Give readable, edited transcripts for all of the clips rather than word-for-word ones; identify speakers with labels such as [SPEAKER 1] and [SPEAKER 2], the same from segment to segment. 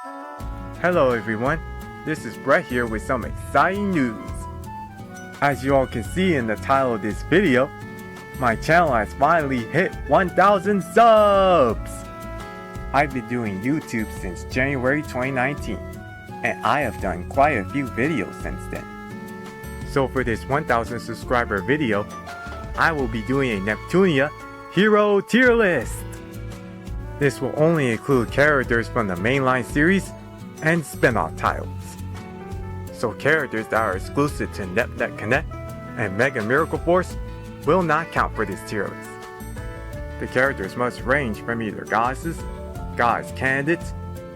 [SPEAKER 1] Hello everyone, this is Brett here with some exciting news. As you all can see in the title of this video, my channel has finally hit 1,000 subs! I've been doing YouTube since January 2019, and I have done quite a few videos since then. So for this 1,000 subscriber video, I will be doing a Neptunia hero tier list. This will only include characters from the mainline series and spin-off titles. So characters that are exclusive to NetNet Connect and Mega Miracle Force will not count for this tier list. The characters must range from either goddesses, goddess candidates,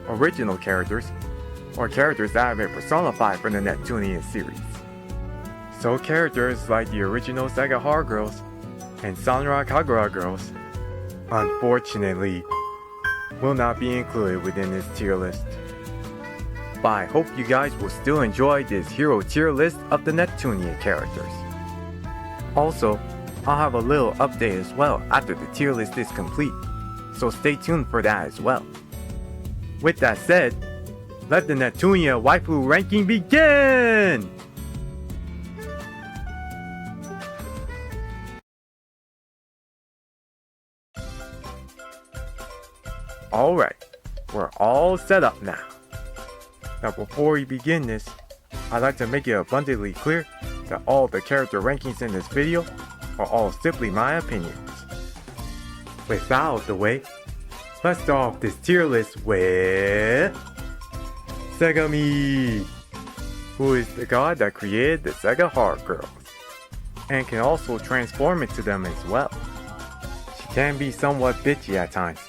[SPEAKER 1] original characters, or characters that have been personified from the Neptunia series. So characters like the original Sega Hard Girls and Sunra Kagura Girls, unfortunately, will not be included within this tier list. But I hope you guys will still enjoy this hero tier list of the Neptunia characters. Also, I'll have a little update as well after the tier list is complete, so stay tuned for that as well. With that said, let the Neptunia waifu ranking begin! Alright, we're all set up now. Now before we begin this, I'd like to make it abundantly clear that all the character rankings in this video are all simply my opinions. With that out of the way, let's start off this tier list with Segami, who is the god that created the Sega Hard Girls, and can also transform into them as well. She can be somewhat bitchy at times,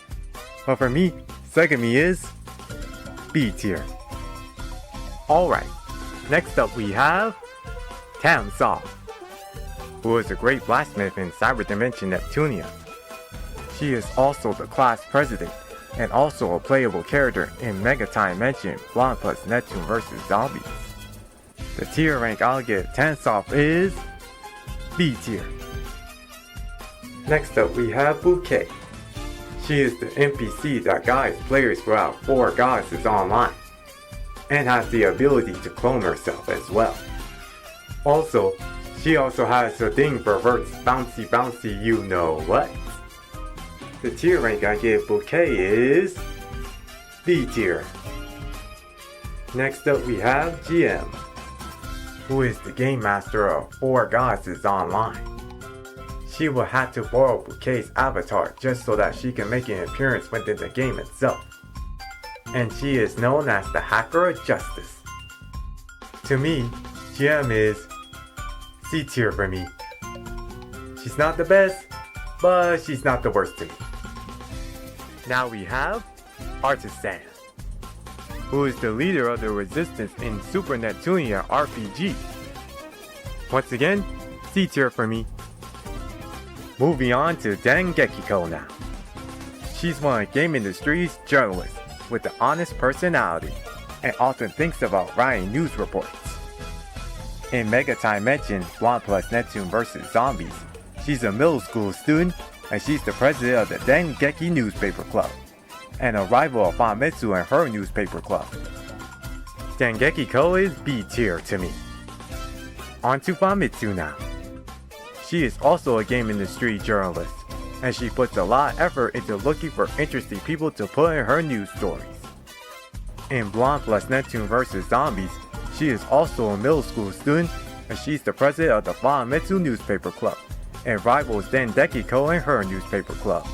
[SPEAKER 1] but for me, Segami is B tier. Alright, next up we have Tamsoft, who is a great blacksmith in Hyperdimension Neptunia. She is also the class president and also a playable character in Hyperdimension Blonde plus Neptune vs Zombies. The tier rank I'll give Tamsoft is B tier. Next up we have Bouquet. She is the NPC that guides players throughout 4 goddesses online, and has the ability to clone herself as well. Also, she also has a thing for Vert's bouncy you know what. The tier rank I give Bouquet is B tier. Next up we have GM, who is the game master of 4 goddesses online. She will have to borrow Bouquet's avatar just so that she can make an appearance within the game itself. And she is known as the Hacker of Justice. To me, GM is C tier for me. She's not the best, but she's not the worst to me. Now we have Artisan, who is the leader of the resistance in Super Neptunia RPG. Once again, C tier for me. Moving on to Dengekiko now. She's one of the game industry's journalists with an honest personality and often thinks about writing news reports. In Hyperdimension Blonde plus Neptune vs Zombies, she's a middle school student and she's the president of the Dengeki newspaper club, and a rival of Famitsu and her newspaper club. Dengekiko is B tier to me. On to Famitsu now. She is also a game industry journalist, and she puts a lot of effort into looking for interesting people to put in her news stories. In Blonde plus Neptune vs Zombies, she is also a middle school student, and she's the president of the Famitsu newspaper club, and rivals Dengekiko and her newspaper club.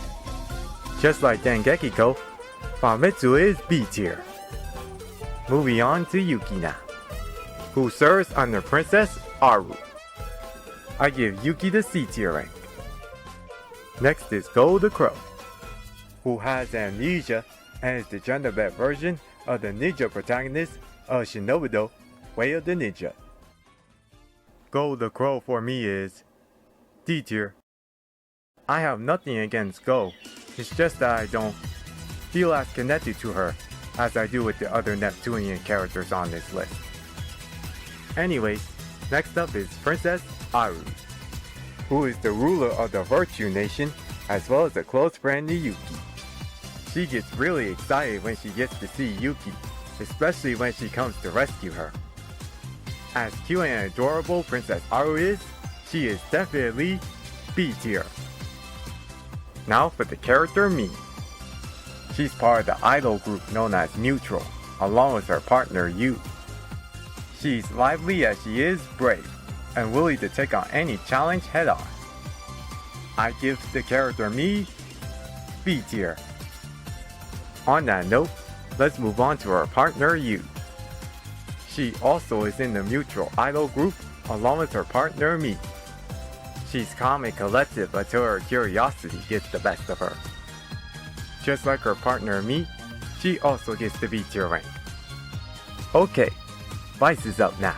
[SPEAKER 1] Just like Dengekiko, Famitsu is B tier. Moving on to Yuki now, who serves under Princess Aru. I give Yuki the C tier rank. Next is Go the Crow, who has amnesia and is the gender-bent version of the ninja protagonist of Shinobudo, Way of the Ninja. Go the Crow for me is D tier. I have nothing against Go, it's just that I don't feel as connected to her as I do with the other Neptunian characters on this list. Anyways, next up is Princess Aru, who is the ruler of the Virtue Nation as well as a close friend to Yuki. She gets really excited when she gets to see Yuki especially when she comes to rescue her. As cute and adorable Princess Aru is, she is definitely B tier. Now for the character Mi. She's part of the idol group known as Neutral, along with her partner Yu. She's lively as she is brave, and willing to take on any challenge head on. I give the character Mi B tier. On that note, let's move on to her partner Yu. She also is in the Mutual idol group along with her partner Mi. She's calm and collective until her curiosity gets the best of her. Just like her partner Mi, she also gets the B tier rank. Okay, Vice is up now.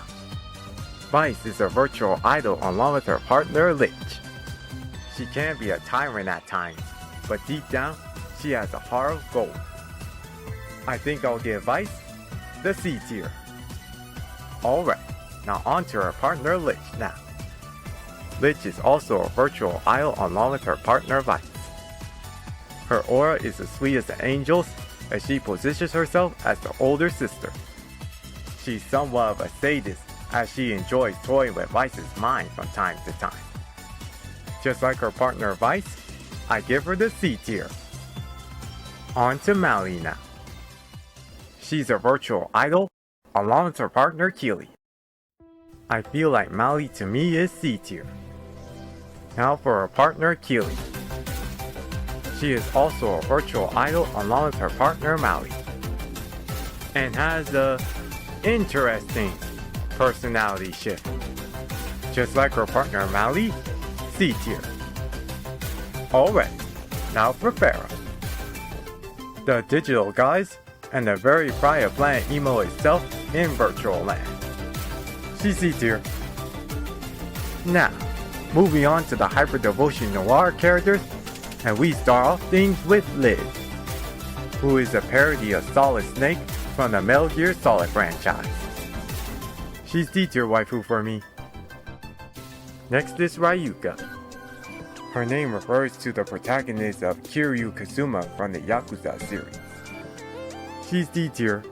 [SPEAKER 1] Vice is a virtual idol along with her partner Lich. She can be a tyrant at times, but deep down, she has a heart of gold. I think I'll give Vice the C tier. Alright, now on to her partner Lich now. Lich is also a virtual idol along with her partner Vice. Her aura is as sweet as the angels, as she positions herself as the older sister. She's somewhat of a sadist, as she enjoys toying with Vice's mind from time to time. Just like her partner Vice, I give her the C tier. On to Mally now. She's a virtual idol, along with her partner Keely. I feel like Mally to me is C tier. Now for her partner Keely. She is also a virtual idol along with her partner Mally, and has a interesting personality shift. Just like her partner Mally, C tier. Alright, now for Farah. The digital guys and the very pride of Planet Emo itself in virtual land. She's C tier. Now, moving on to the Hyperdevotion Noir characters, and we start off things with Liz, who is a parody of Solid Snake from the Metal Gear Solid franchise. She's D tier waifu for me. Next is Ryuka. Her name refers to the protagonist of Kiryu Kazuma from the Yakuza series. She's D tier.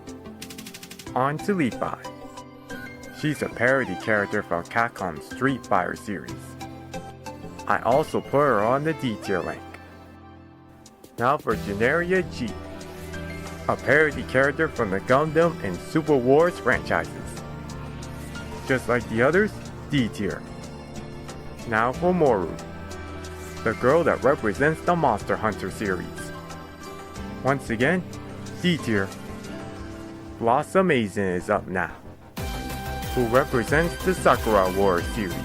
[SPEAKER 1] On to Levi. She's a parody character from Capcom's Street Fighter series. I also put her on the D tier rank. Now for Generia G, a parody character from the Gundam and Super Wars franchises. Just like the others, D tier. Now for Moru, the girl that represents the Monster Hunter series. Once again, D tier. Blossom Aizen is up now, who represents the Sakura Wars series.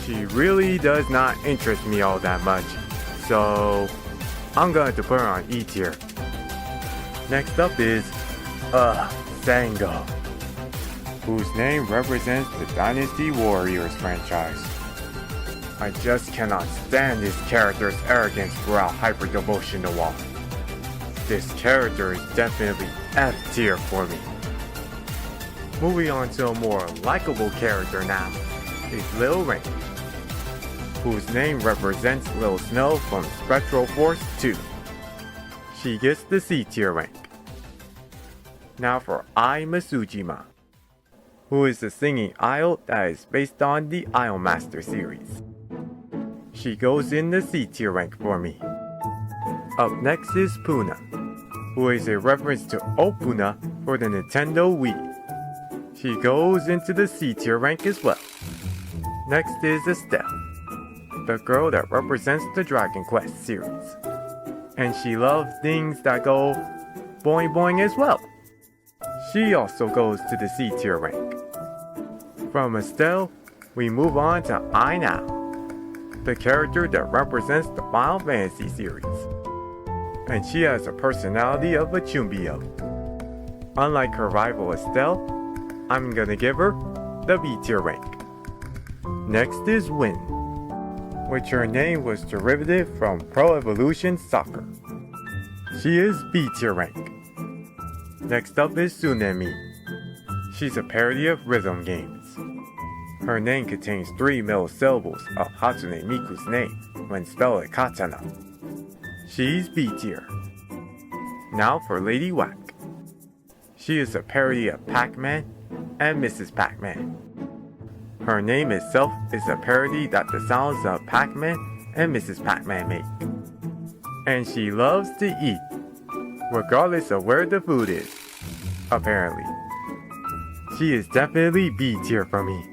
[SPEAKER 1] She really does not interest me all that much, so I'm going to put her on E tier. Next up is, Sango, whose name represents the Dynasty Warriors franchise. I just cannot stand this character's arrogance throughout Hyperdevotion Noir. This character is definitely F tier for me. Moving on to a more likable character now is Lil Rain, whose name represents Lil Snow from Spectral Force 2. She gets the C tier rank. Now for Ai Masujima, who is the singing idol that is based on the Idol Master series. She goes in the C tier rank for me. Up next is Puna, who is a reference to Opuna for the Nintendo Wii. She goes into the C tier rank as well. Next is Estelle, the girl that represents the Dragon Quest series. And she loves things that go boing boing as well. She also goes to the C tier rank. From Estelle, we move on to I Now, the character that represents the Final Fantasy series. And she has a personality of a Chumbio. Unlike her rival Estelle, I'm gonna give her the B tier rank. Next is Win, which her name was derivative from Pro Evolution Soccer. She is B tier rank. Next up is Tsunemi. She's a parody of rhythm games. Her name contains 3 middle syllables of Hatsune Miku's name when spelled as katana. She's B tier. Now for Lady Whack. She is a parody of Pac-Man and Mrs. Pac-Man. Her name itself is a parody that the sounds of Pac-Man and Mrs. Pac-Man make. And she loves to eat, regardless of where the food is, apparently. She is definitely B tier for me.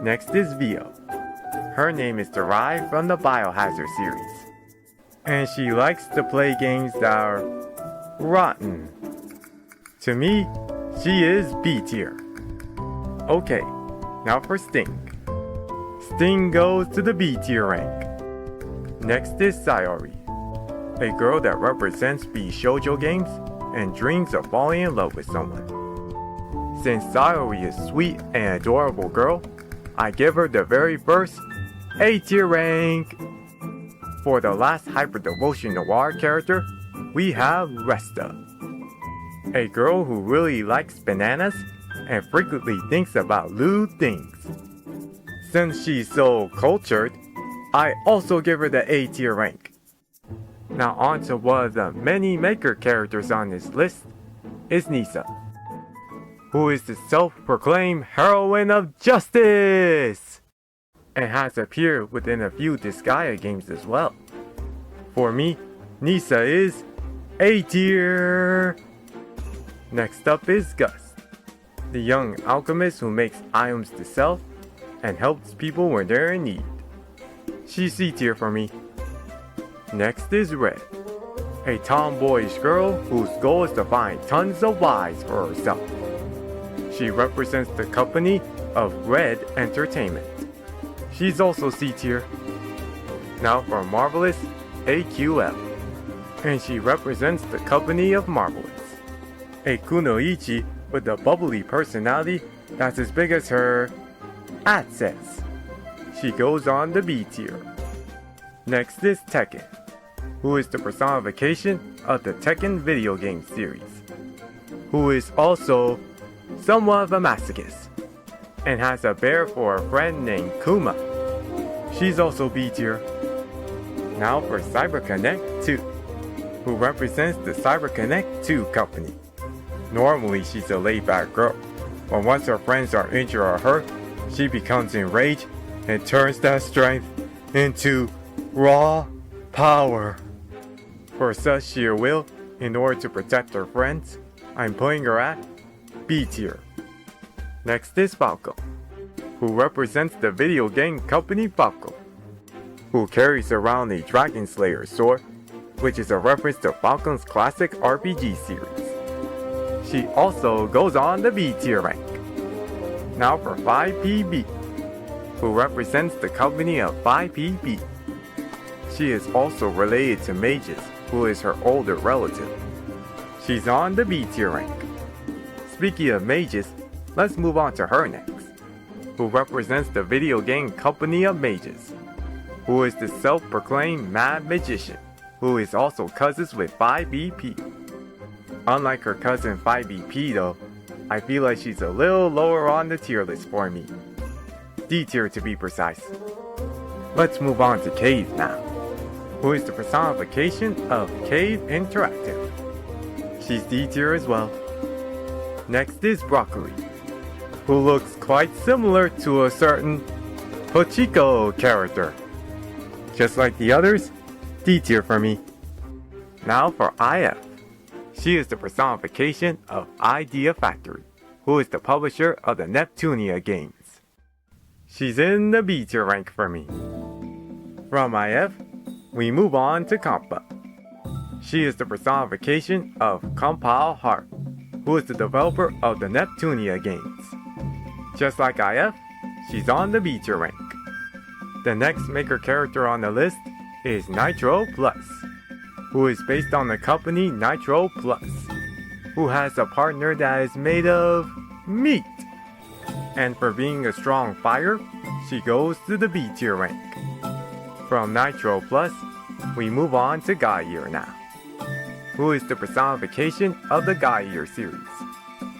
[SPEAKER 1] Next is Vio. Her name is derived from the Biohazard series. And she likes to play games that are rotten. To me, she is B tier. Okay, now for Sting. Sting goes to the B tier rank. Next is Sayori, a girl that represents B shoujo games and dreams of falling in love with someone. Since Sayori is a sweet and adorable girl, I give her the very first A tier rank. For the last Hyperdevotion Noir character, we have Resta, a girl who really likes bananas and frequently thinks about lewd things. Since she's so cultured, I also give her the A tier rank. Now on to one of the many maker characters on this list is Nisa, who is the self-proclaimed heroine of justice, and has appeared within a few Disgaea games as well. For me, Nisa is A tier. Next up is Gus, the young alchemist who makes items to sell and helps people when they're in need. She's C tier for me. Next is Red, a tomboyish girl whose goal is to find tons of Ys for herself. She represents the company of Red Entertainment. She's also C tier. Now for Marvelous, AQL, and she represents the company of Marvelous, a kunoichi with a bubbly personality that's as big as her ad says. She goes on the B tier. Next is Tekken, who is the personification of the Tekken video game series, who is also somewhat of a masochist, and has a bear for a friend named Kuma. She's also B tier. Now for CyberConnect 2, who represents the CyberConnect 2 company. Normally she's a laid-back girl, but once her friends are injured or hurt, she becomes enraged and turns that strength into raw power. For such sheer will, in order to protect her friends, I'm putting her at B tier. Next is Falco, who represents the video game company Falco, who carries around a Dragon Slayer sword, which is a reference to Falcon's classic RPG series. She also goes on the B tier rank. Now for 5PB, who represents the company of 5PB. She is also related to Mages, who is her older relative. She's on the B tier rank. Speaking of Mages, let's move on to her next, who represents the video game company of Mages, who is the self-proclaimed Mad Magician, who is also cousins with 5BP. Unlike her cousin 5BP though, I feel like she's a little lower on the tier list for me. D tier to be precise. Let's move on to Cave now, who is the personification of Cave Interactive. She's D tier as well. Next is Broccoli, who looks quite similar to a certain Pochiko character. Just like the others, D tier for me. Now for IF. She is the personification of Idea Factory, who is the publisher of the Neptunia games. She's in the B tier rank for me. From IF, we move on to Compa. She is the personification of Compile Heart, who is the developer of the Neptunia games. Just like IF, she's on the B tier rank. The next maker character on the list is Nitro Plus, who is based on the company Nitro Plus, who has a partner that is made of meat. And for being a strong fighter, she goes to the B tier rank. From Nitro Plus, we move on to Gaia now, who is the personification of the Gaia series,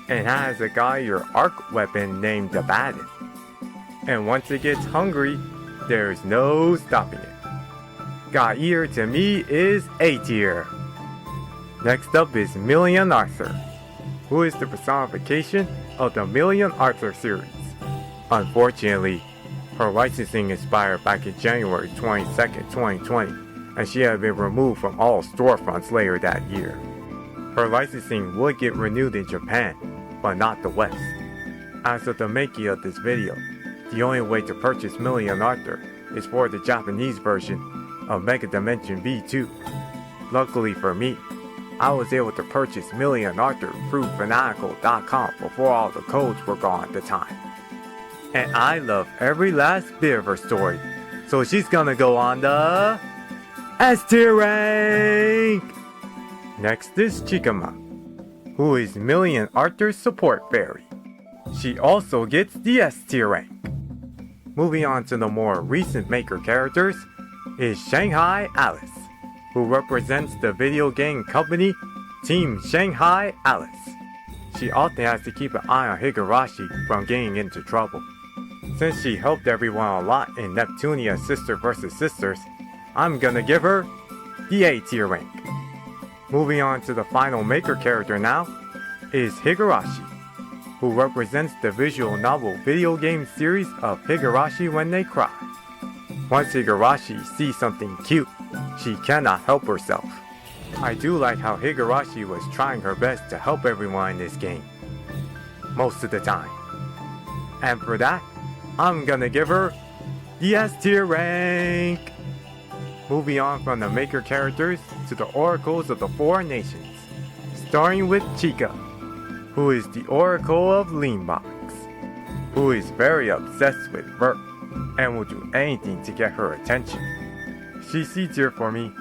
[SPEAKER 1] and has a Gaia arc weapon named the Baton. And once it gets hungry, there's no stopping it. Gaia to me is A tier. Next up is Million Arthur, who is the personification of the Million Arthur series. Unfortunately, her licensing expired back in January 22nd, 2020, and she had been removed from all storefronts later that year. Her licensing would get renewed in Japan, but not the West. As of the making of this video, the only way to purchase Million Arthur is for the Japanese version of Mega Dimension V2. Luckily for me, I was able to purchase Million Arthur through fanatical.com before all the codes were gone at the time. And I love every last bit of her story, so she's gonna go on the S tier rank! Next is Chikama, who is Million Arthur's support fairy. She also gets the S tier rank. Moving on to the more recent maker characters is Shanghai Alice, who represents the video game company Team Shanghai Alice. She often has to keep an eye on Higurashi from getting into trouble. Since she helped everyone a lot in Neptunia Sister vs. Sisters, I'm gonna give her the A tier rank. Moving on to the final maker character now is Higurashi, who represents the visual novel video game series of Higurashi When They Cry. Once Higurashi sees something cute, she cannot help herself. I do like how Higurashi was trying her best to help everyone in this game. Most of the time. And for that, I'm gonna give her the S tier rank! Moving on from the maker characters to the oracles of the four nations. Starting with Chica, who is the oracle of Leanbox, who is very obsessed with Vert and will do anything to get her attention. She's C tier for me.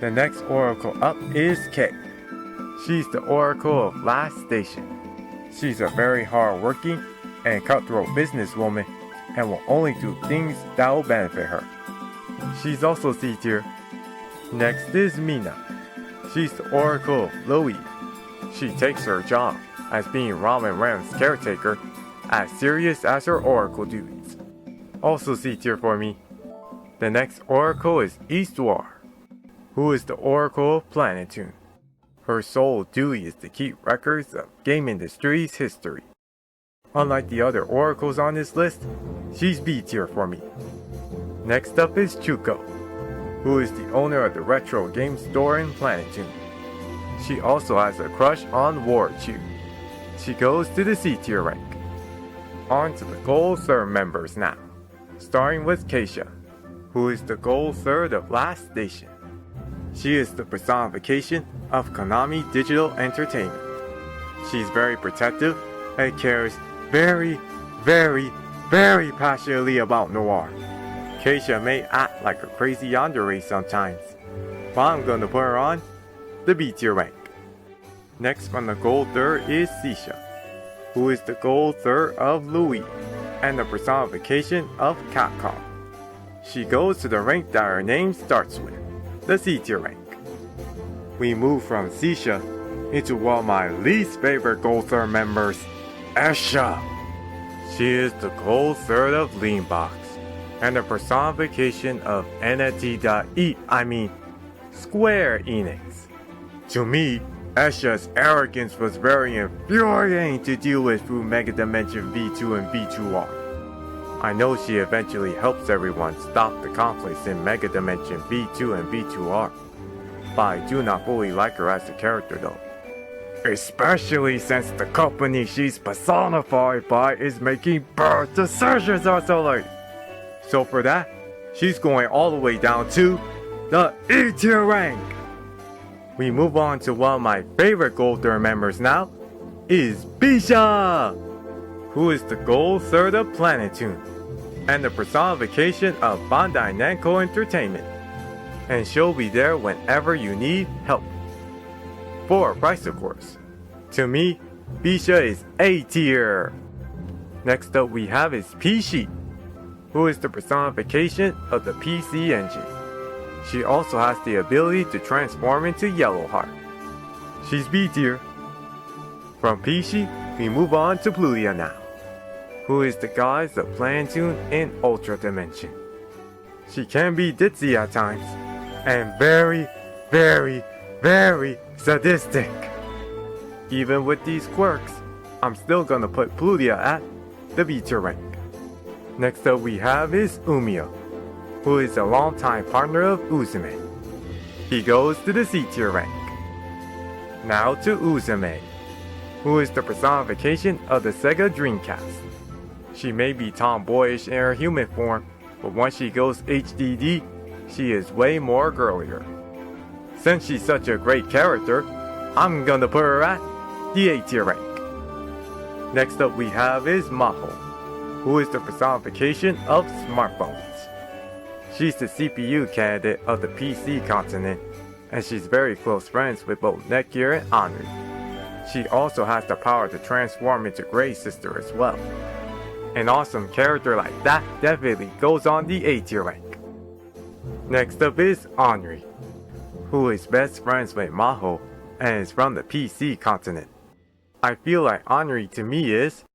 [SPEAKER 1] The next oracle up is Kay. She's the oracle of Last Station. She's a very hard-working and cutthroat businesswoman and will only do things that will benefit her. She's also C tier. Next is Mina. She's the oracle of Louis. She takes her job as being Ramen Ram's caretaker as serious as her oracle duties. Also C tier for me. The next oracle is Eastwar, who is the oracle of Planetoon. Her sole duty is to keep records of game industry's history. Unlike the other oracles on this list, she's B tier for me. Next up is Chuko, who is the owner of the retro game store in Planetoon. She also has a crush on Warchu. She goes to the C tier rank. On to the Gold Third members now, starting with Keisha, who is the Gold Third of Last Station. She is the personification of Konami Digital Entertainment. She's very protective and cares very, very, very passionately about Noir. Keisha may act like a crazy yandere sometimes, but I'm gonna put her on the B tier rank. Next from the Gold Third is Sisha, who is the Gold Third of Louis and the personification of Capcom. She goes to the rank that her name starts with, the C tier rank. We move from Sisha into one of my least favorite Gold Third members, Esha. She is the Gold Third of Leanbox and the personification of Square Enix. To me, Esha's arrogance was very infuriating to deal with through Mega Dimension V2 and V2R. I know she eventually helps everyone stop the conflicts in Mega Dimension V2 and V2R, but I do not fully like her as a character though. Especially since the company she's personified by is making bad decisions so late. So for that, she's going all the way down to the E tier rank. We move on to one of my favorite Gold Third members now, is Bisha, who is the Gold Third of Planetoon and the personification of Bandai Namco Entertainment. And she'll be there whenever you need help. For a price of course. To me, Bisha is A tier. Next up we have is P-Sheet, who is the personification of the PC engine. She also has the ability to transform into Yellowheart. She's B tier. From P-Sheet, we move on to Plulia now, who is the goddess of Planetoon in Ultra Dimension. She can be ditzy at times, and very, very, very sadistic. Even with these quirks, I'm still gonna put Plutia at the B tier rank. Next up we have is Umiya, who is a longtime partner of Uzume. He goes to the C tier rank. Now to Uzume, who is the personification of the Sega Dreamcast. She may be tomboyish in her human form, but once she goes HDD, she is way more girlier. Since she's such a great character, I'm gonna put her at the A tier rank. Next up we have is Maho, who is the personification of smartphones. She's the CPU candidate of the PC continent, and she's very close friends with both Netgear and Henri. She also has the power to transform into Grey Sister as well. An awesome character like that definitely goes on the A tier rank. Next up is Henri, who is best friends with Maho and is from the PC continent. I feel like Henri to me is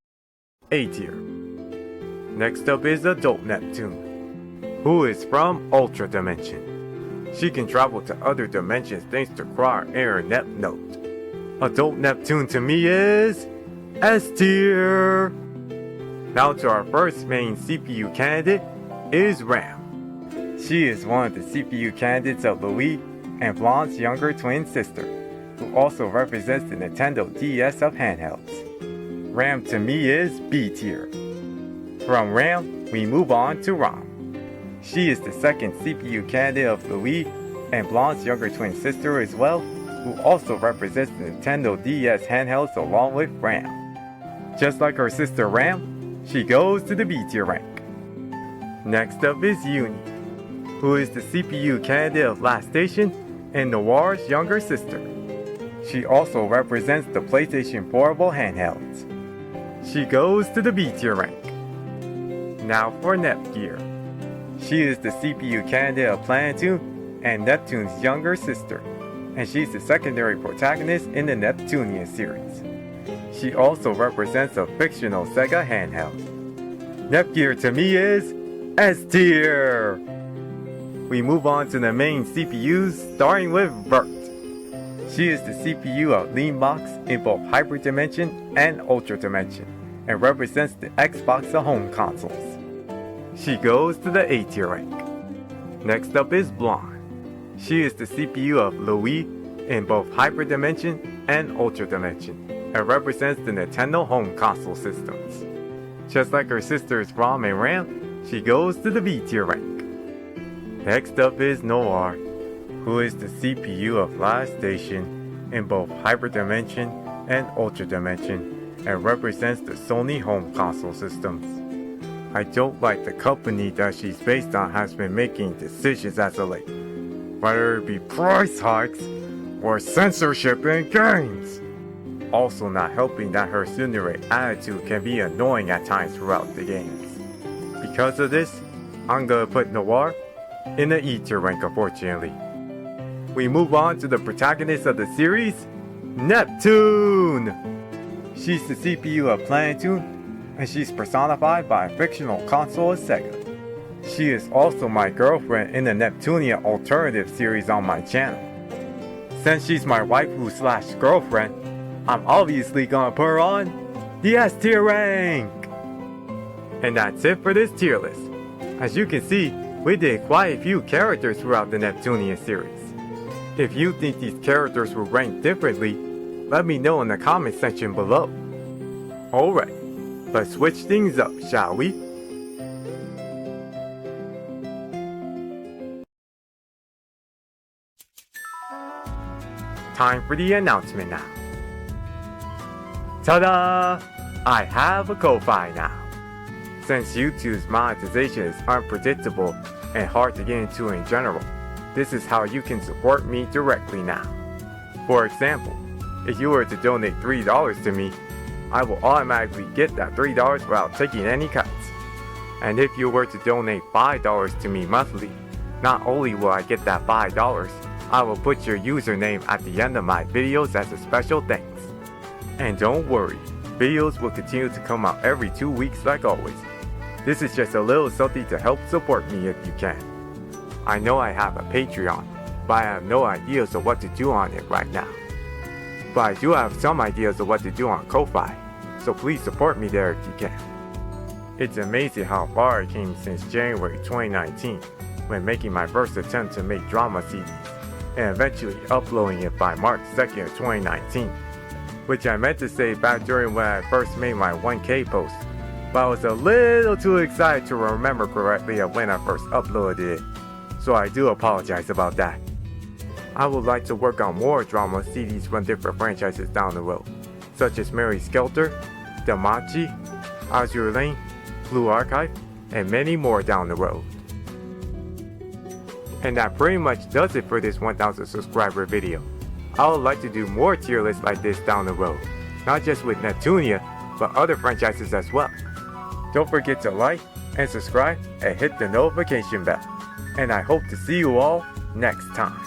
[SPEAKER 1] A tier. Next up is Adult Neptune, who is from Ultra Dimension. She can travel to other dimensions thanks to Quar Air Nep Note. Adult Neptune to me is S tier. Now to our first main CPU candidate is Ram. She is one of the CPU candidates of Louis and Blanche's younger twin sister, who also represents the Nintendo DS of handhelds. Ram to me is B tier. From Ram, we move on to Rom. She is the second CPU candidate of Louis and Blanche's younger twin sister as well, who also represents the Nintendo DS handhelds along with Ram. Just like her sister Ram, she goes to the B tier rank. Next up is Uni, who is the CPU candidate of Last Station and Noir's younger sister. She also represents the PlayStation Portable handhelds. She goes to the B tier rank. Now for Netgear. She is the CPU candidate of Planetoon and Neptune's younger sister, and she's the secondary protagonist in the Neptunia series. She also represents a fictional Sega handheld. Netgear to me is S tier. We move on to the main CPUs, starting with Vert. She is the CPU of Leanbox in both Hyperdimension and Ultra Dimension, and represents the Xbox of home consoles. She goes to the A tier rank. Next up is Blonde. She is the CPU of Louis in both Hyperdimension and Ultra Dimension, and represents the Nintendo home console systems. Just like her sisters Rom and Ram, she goes to the B tier rank. Next up is Noir, who is the CPU of Last Station in both Hyperdimension and Ultra Dimension, and represents the Sony home console systems. I don't like the company that she's based on has been making decisions as of late, whether it be price hikes or censorship in games. Also not helping that her tsundere attitude can be annoying at times throughout the games. Because of this, I'm gonna put Noir in the E tier rank unfortunately. We move on to the protagonist of the series, Neptune! She's the CPU of Planetoon, and she's personified by a fictional console of Sega. She is also my girlfriend in the Neptunia alternative series on my channel. Since she's my waifu / girlfriend, I'm obviously gonna put her on the S tier rank! And that's it for this tier list. As you can see, we did quite a few characters throughout the Neptunia series. If you think these characters were ranked differently, let me know in the comment section below. Alright, let's switch things up, shall we? Time for the announcement now. Ta-da! I have a Ko-Fi now. Since YouTube's monetization is unpredictable and hard to get into in general, this is how you can support me directly now. For example, if you were to donate $3 to me, I will automatically get that $3 without taking any cuts. And if you were to donate $5 to me monthly, not only will I get that $5, I will put your username at the end of my videos as a special thanks. And don't worry, videos will continue to come out every 2 weeks like always. This is just a little something to help support me if you can. I know I have a Patreon, but I have no ideas of what to do on it right now. but I do have some ideas of what to do on Ko-Fi, so please support me there if you can. It's amazing how far I came since January 2019, when making my first attempt to make drama CDs, and eventually uploading it by March 2nd of 2019, which I meant to say back during when I first made my 1K post, but I was a little too excited to remember correctly of when I first uploaded it, so I do apologize about that. I would like to work on more drama CDs from different franchises down the road, such as Mary Skelter, Damachi, Azure Lane, Blue Archive, and many more down the road. And that pretty much does it for this 1000 subscriber video. I would like to do more tier lists like this down the road, not just with Neptunia, but other franchises as well. Don't forget to like and subscribe and hit the notification bell. And I hope to see you all next time.